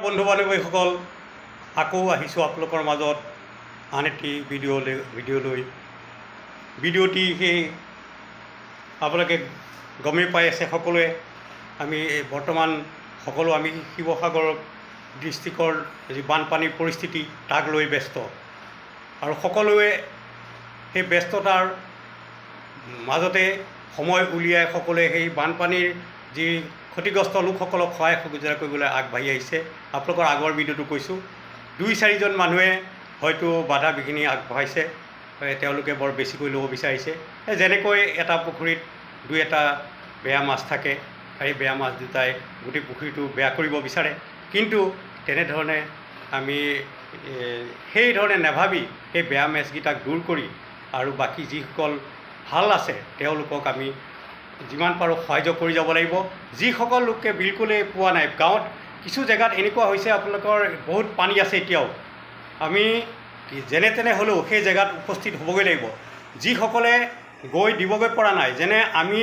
বন্ধু বান্ধৱীসকল আকৌ আহিছোঁ আপোনালোকৰ মাজত আন এটি ভিডিঅ'টি সেই আপোনালোকে গমেই পাই আছে সকলোৱে আমি বৰ্তমান সকলো আমি শিৱসাগৰ ডিষ্ট্ৰিক্টৰ যি বানপানীৰ পৰিস্থিতি তাক লৈ ব্যস্ত আৰু সকলোৱে সেই ব্যস্ততাৰ মাজতে সময় উলিয়াই সকলোৱে সেই বানপানীৰ যি ক্ষতিগ্ৰস্ত লোকসকলক সহায় সহযোগিতা কৰিবলৈ আগবাঢ়ি আহিছে। আপোনালোকৰ আগৰ ভিডিঅ'টো কৈছোঁ 2-4জন মানুহে হয়তো বাধা বিঘিনি আগবঢ়াইছে, তেওঁলোকে বৰ বেছিকৈ ল'ব বিচাৰিছে। যেনেকৈ এটা পুখুৰীত 2-এটা বেয়া মাছ থাকে, সেই বেয়া মাছ দুটাই গোটেই পুখুৰীটো বেয়া কৰিব বিচাৰে, কিন্তু তেনেধৰণে আমি সেইধৰণে নাভাবি সেই বেয়া মাছকেইটাক দূৰ কৰি আৰু বাকী যিসকল ভাল আছে তেওঁলোকক আমি যিমান পাৰোঁ সাহায্য কৰি যাব লাগিব। যিসকল লোকে বিলকুলেই পোৱা নাই, গাঁৱত কিছু জেগাত এনেকুৱা হৈছে আপোনালোকৰ বহুত পানী আছে, এতিয়াও আমি যেনে তেনে হ'লেও সেই জেগাত উপস্থিত হ'বগৈ লাগিব। যিসকলে গৈ দিবগৈ পৰা নাই, যেনে আমি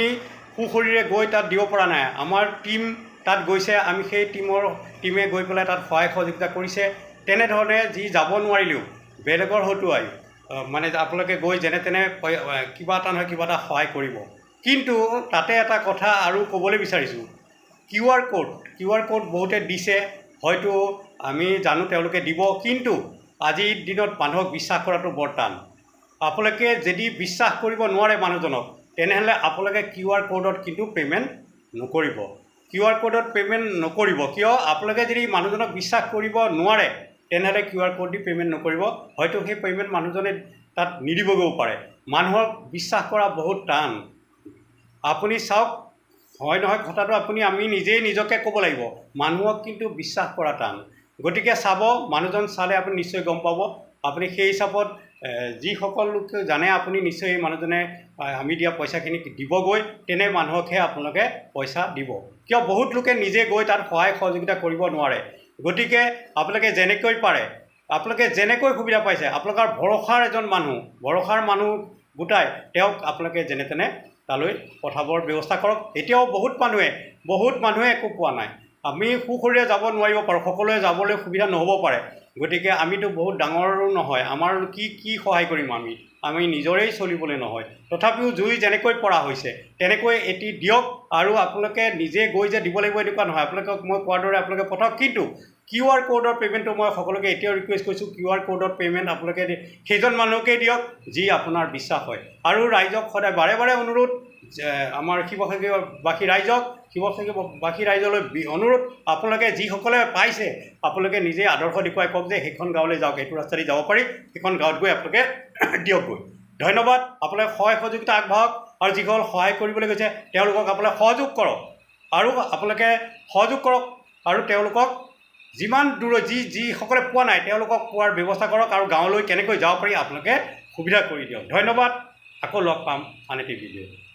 সুশৰীৰে গৈ তাত দিব পৰা নাই, আমাৰ টীম তাত গৈছে, আমি সেই টীমে গৈ পেলাই তাত সহায় সহযোগিতা কৰিছে। তেনেধৰণে যি যাব নোৱাৰিলেও বেলেগৰ হতুৱাই মানে আপোনালোকে গৈ যেনে তেনে কিবা এটা নহয় কিবা এটা সহায় কৰিব। কিন্তু তাতে এটা কথা আৰু ক'বলৈ বিচাৰিছোঁ, QR কোড বহুতে দিছে, হয়তো আমি জানো তেওঁলোকে দিব, কিন্তু আজিৰ দিনত মানুহক বিশ্বাস কৰাটো বৰ টান। আপোনালোকে যদি বিশ্বাস কৰিব নোৱাৰে মানুহজনক, তেনেহ'লে আপোনালোকে QR কোডত কিন্তু পে'মেণ্ট নকৰিব। QR কোডত পে'মেণ্ট নকৰিব কিয়? আপোনালোকে যদি মানুহজনক বিশ্বাস কৰিব নোৱাৰে তেনেহ'লে QR কোড দি পে'মেণ্ট নকৰিব, হয়তো সেই পে'মেণ্ট মানুহজনে তাত নিদিবগৈও পাৰে। মানুহক বিশ্বাস কৰা বহুত টান। আপুনি চাওক, হয় নহয় কথাটো আমি নিজেই নিজকে ক'ব লাগিব, মানুহক কিন্তু বিশ্বাস কৰা টান। গতিকে চাব, মানুহজন চালে আপুনি নিশ্চয় গম পাব। আপুনি সেই হিচাপত যিসকল লোকে জানে আপুনি নিশ্চয় এই মানুহজনে আমি দিয়া পইচাখিনি দিবগৈ, তেনে মানুহকহে আপোনালোকে পইচা দিব। কিয়? বহুত লোকে নিজে গৈ তাত সহায় সহযোগিতা কৰিব নোৱাৰে। গতিকে আপোনালোকে যেনেকৈ পাৰে, আপোনালোকে যেনেকৈ সুবিধা পাইছে, আপোনালোকৰ ভৰসাৰ মানুহ গোটাই তেওঁক আপোনালোকে যেনে তেনে তালৈ পঠাবৰ ব্যৱস্থা কৰক। এতিয়াও বহুত মানুহে একো পোৱা নাই। আমি সুশৰীৰে যাব নোৱাৰিব পাৰোঁ, সকলোৱে যাবলৈ সুবিধা নহ'ব পাৰে। গতিকে আমিতো বহুত ডাঙৰো নহয়, আমাৰ কি সহায় কৰিম আমি নিজৰেই চলিবলৈ নহয়। তথাপিও জুই যেনেকৈ পৰা হৈছে তেনেকৈ এটি দিয়ক, আৰু আপোনালোকে নিজে গৈ যে দিব লাগিব এনেকুৱা নহয়, আপোনালোকক মই কোৱাৰ দৰে আপোনালোকে পঠাওক। কিন্তু QR কোডৰ পে'মেণ্টটো মই সকলোকে এতিয়াও ৰিকুৱেষ্ট কৰিছোঁ, QR কোডৰ পে'মেণ্ট আপোনালোকে সেইজন মানুহকেই দিয়ক যি আপোনাৰ বিশ্বাস হয়। আৰু ৰাইজক সদায় বাৰে বাৰে অনুৰোধ, আমাৰ শিৱসাগৰবাসী ৰাইজলৈ অনুৰোধ, আপোনালোকে যিসকলে পাইছে আপোনালোকে নিজে আদৰ্শ দেখুৱাই কওক যে সেইখন গাঁৱলৈ যাওক, এইটো ৰাস্তাদি যাব পাৰি, সেইখন গাঁৱত গৈ আপোনালোকে দিয়কগৈ। ধন্যবাদ। আপোনালোকে সহায় সহযোগিতা আগবঢ়াওক, আৰু যিসকল সহায় কৰিবলৈ গৈছে তেওঁলোকক আপোনালোকে সহযোগ কৰক, আৰু তেওঁলোকক যিমান দূৰত যিসকলে পোৱা নাই তেওঁলোকক পোৱাৰ ব্যৱস্থা কৰক, আৰু গাঁৱলৈ কেনেকৈ যাব পাৰি আপোনালোকে সুবিধা কৰি দিয়ক। ধন্যবাদ। আকৌ লগ পাম আন এটি ভিডিঅ'।